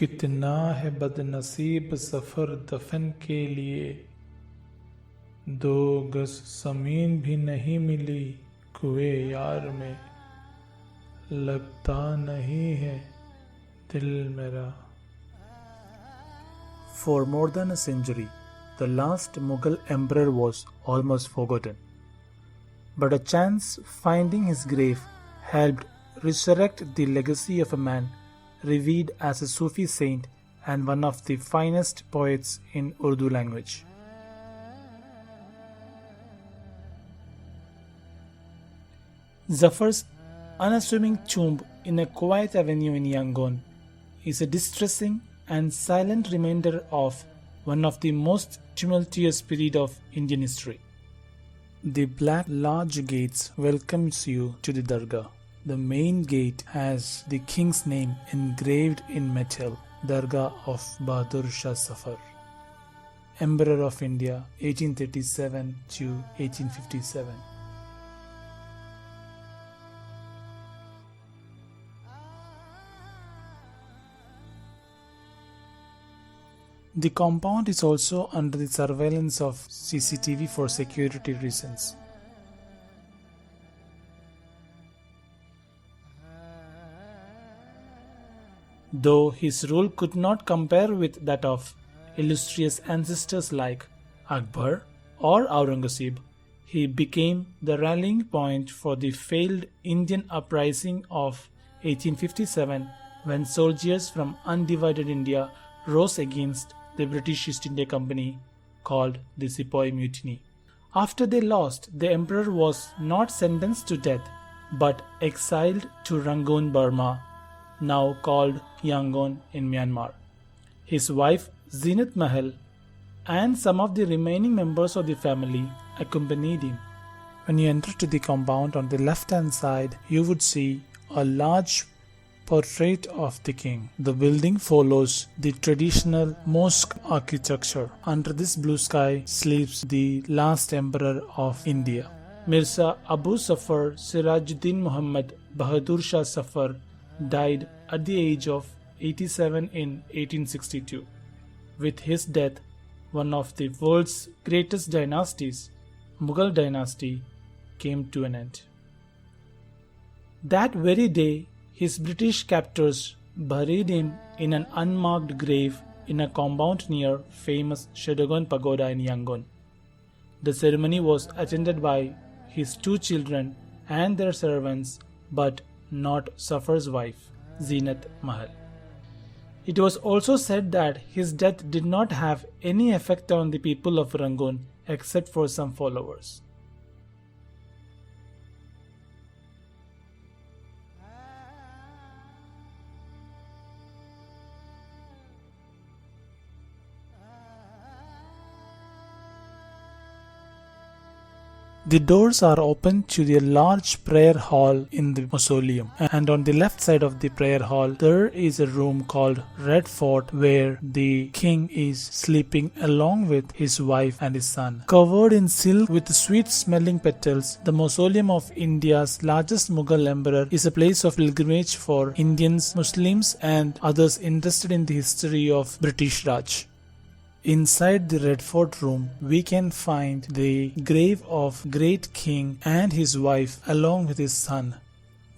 कितना है बदनसीब सफर दफन के लिए, 2 गज जमीन भी नहीं मिली कुए यार में, लगता नहीं है दिल मेरा। For more than a century, the last Mughal emperor was almost forgotten. But a chance finding his grave helped resurrect the legacy of a man revered as a Sufi saint and one of the finest poets in Urdu language. Zafar's unassuming tomb in a quiet avenue in Yangon is a distressing and silent reminder of one of the most tumultuous periods of Indian history. The black large gates welcomes you to the Dargah. The main gate has the king's name engraved in metal, Dargah of Bahadur Shah Zafar, Emperor of India 1837 to 1857. The compound is also under the surveillance of CCTV for security reasons. Though his rule could not compare with that of illustrious ancestors like Akbar or Aurangzeb, he became the rallying point for the failed Indian uprising of 1857 when soldiers from undivided India rose against the British East India Company, called the Sepoy Mutiny. After they lost, the emperor was not sentenced to death but exiled to Rangoon, Burma, now called Yangon in Myanmar. His wife Zeenat Mahal and some of the remaining members of the family accompanied him. When you enter to the compound, on the left hand side you would see a large portrait of the king. The building follows the traditional mosque architecture. Under this blue sky sleeps the last emperor of India. Mirza Abu Zafar Sirajuddin Muhammad Bahadur Shah Zafar died at the age of 87 in 1862. With his death, one of the world's greatest dynasties, Mughal dynasty, came to an end. That very day, his British captors buried him in an unmarked grave in a compound near famous Shwedagon Pagoda in Yangon. The ceremony was attended by his 2 children and their servants, but not Zafar's wife, Zeenat Mahal. It was also said that his death did not have any effect on the people of Rangoon except for some followers. The doors are open to the large prayer hall in the mausoleum, and on the left side of the prayer hall there is a room called Red Fort where the king is sleeping along with his wife and his son. Covered in silk with sweet smelling petals, the mausoleum of India's largest Mughal emperor is a place of pilgrimage for Indians, Muslims and others interested in the history of British Raj. Inside the Red Fort room, we can find the grave of great king and his wife along with his son.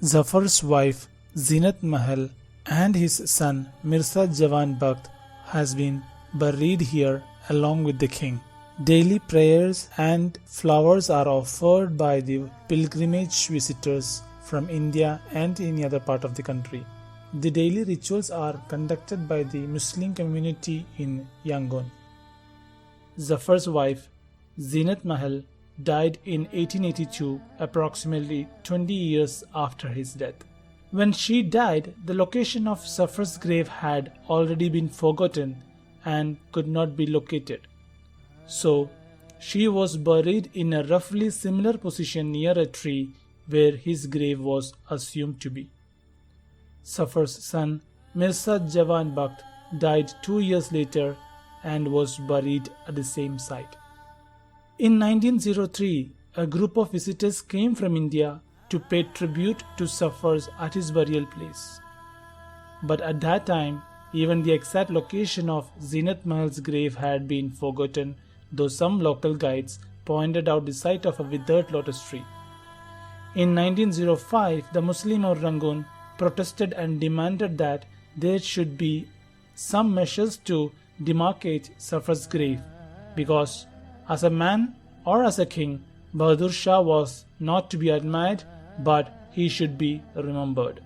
Zafar's wife Zeenat Mahal and his son Mirza Jawan Bakht has been buried here along with the king. Daily prayers and flowers are offered by the pilgrimage visitors from India and any other part of the country. The daily rituals are conducted by the Muslim community in Yangon. Zafar's wife, Zeenat Mahal, died in 1882, approximately 20 years after his death. When she died, the location of Zafar's grave had already been forgotten and could not be located. So, she was buried in a roughly similar position near a tree where his grave was assumed to be. Zafar's son Mirza Jawan Bakht died 2 years later and was buried at the same site. In 1903, a group of visitors came from India to pay tribute to Zafar at his burial place. But at that time, Even the exact location of Zeenath Mahal's grave had been forgotten, though some local guides pointed out the site of a withered lotus tree. In 1905, the Muslim of Rangoon protested and demanded that there should be some measures to demarcate Safar's grave, because as a man or as a king, Bahadur Shah was not to be admired, but he should be remembered.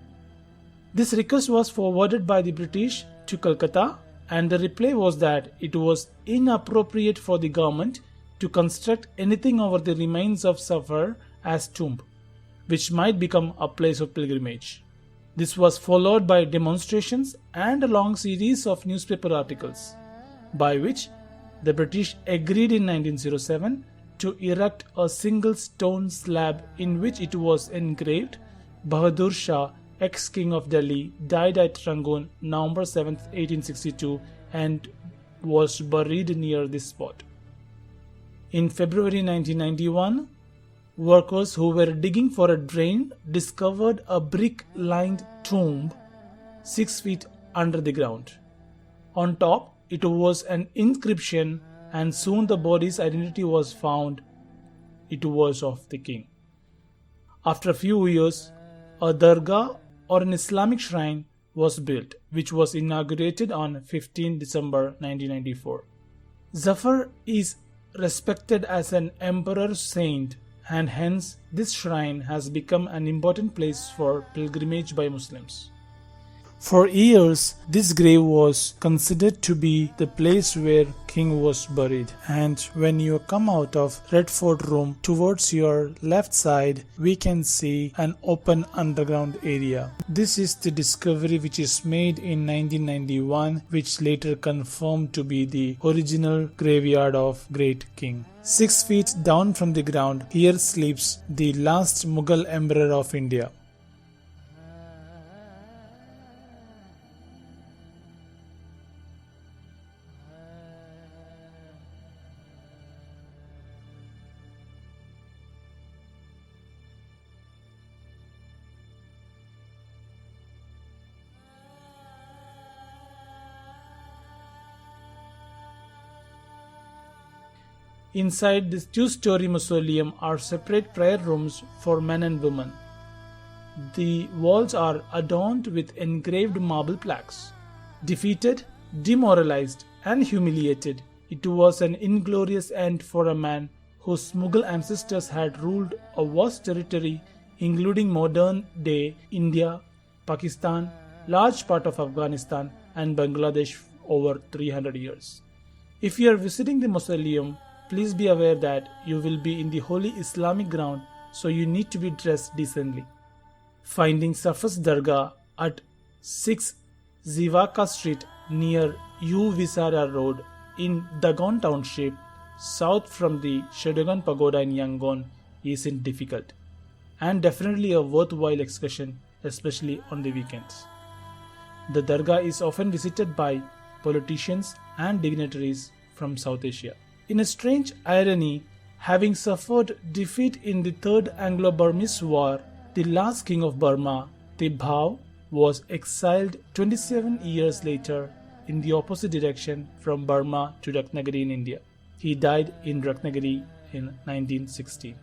This request was forwarded by the British to Calcutta, and the reply was that it was inappropriate for the government to construct anything over the remains of Safar as tomb, which might become a place of pilgrimage. This was followed by demonstrations and a long series of newspaper articles, by which the British agreed in 1907 to erect a single stone slab in which it was engraved, Bahadur Shah, ex-king of Delhi, died at Rangoon November 7, 1862 and was buried near this spot. In February 1991, workers who were digging for a drain discovered a brick-lined tomb 6 feet under the ground. On top, it was an inscription, and soon the body's identity was found. It was of the king. After a few years, a dargah or an Islamic shrine was built, which was inaugurated on 15 December 1994. Zafar is respected as an emperor saint, and hence this shrine has become an important place for pilgrimage by Muslims. For years, this grave was considered to be the place where king was buried, and when you come out of Red Fort room towards your left side, we can see an open underground area. This is the discovery which is made in 1991, which later confirmed to be the original graveyard of great king. 6 feet down from the ground, here sleeps the last Mughal emperor of India. Inside this two-story mausoleum are separate prayer rooms for men and women. The walls are adorned with engraved marble plaques. Defeated, demoralized, and humiliated, it was an inglorious end for a man whose Mughal ancestors had ruled a vast territory including modern-day India, Pakistan, large part of Afghanistan, and Bangladesh over 300 years. If you are visiting the mausoleum, please be aware that you will be in the holy Islamic ground, so you need to be dressed decently. Finding Safar's Dargah at 6 Zivaka Street near U Visara Road in Dagon Township, south from the Shwedagon Pagoda in Yangon, isn't difficult, and definitely a worthwhile excursion, especially on the weekends. The Dargah is often visited by politicians and dignitaries from South Asia. In a strange irony, having suffered defeat in the Third Anglo-Burmese War, the last king of Burma, Thibaw, was exiled 27 years later in the opposite direction from Burma to Ratnagiri in India. He died in Ratnagiri in 1916.